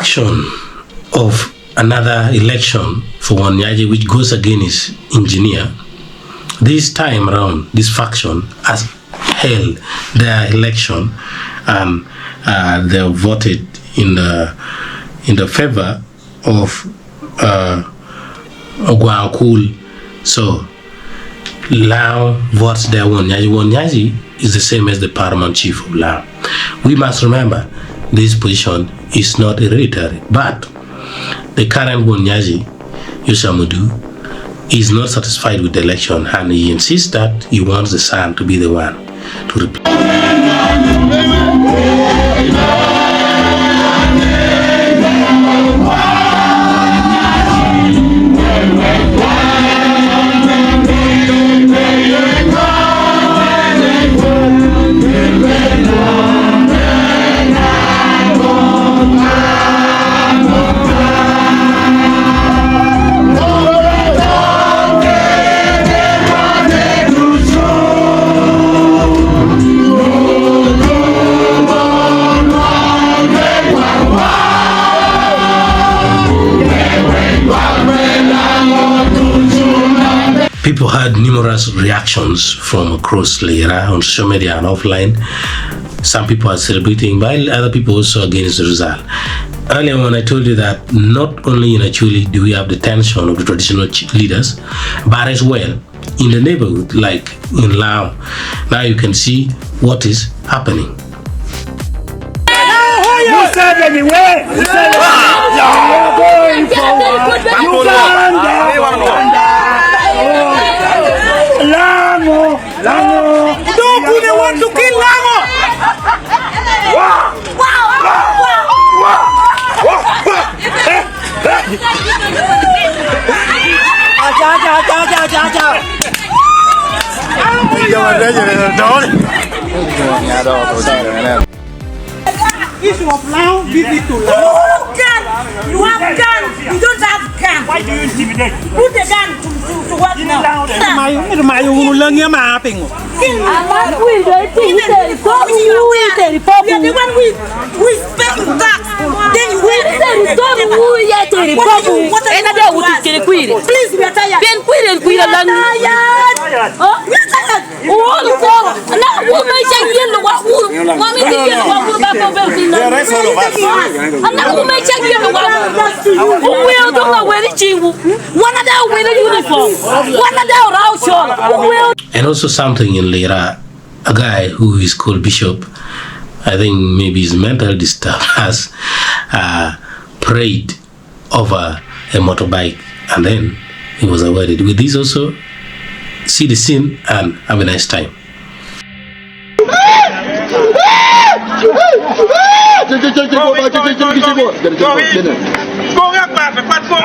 faction of another election for Nyaci, which goes against engineer. This time around, this faction has held their election and they voted in the favor of Ogwankul. So Lao votes their one Nyaci is the same as the paramount chief of Lao. We must remember this position is not hereditary, but the current one Nyaci, Yusamudu, is not satisfied with the election and he insists that he wants the son to be the one to replace. People had numerous reactions from across Lira on social media and offline. Some people are celebrating, but other people also against the result. Earlier when I told you that not only in Acholi do we have the tension of the traditional leaders, but as well in the neighborhood, like in Lao. Now you can see what is happening. Lango! Doku, they want to kill Lango! Issue of Lao, give it to Lao. You have gun. You don't have gun. Why do you intimidate? Put the gun to what now? The one who is paying tax. Then you will. Please, we are tired. We are tired. And also something in Lira, a guy who is called Bishop, I think maybe his mental disturbed, has prayed over a motorbike and then he was awarded. With this also, see the scene and have a nice time. Go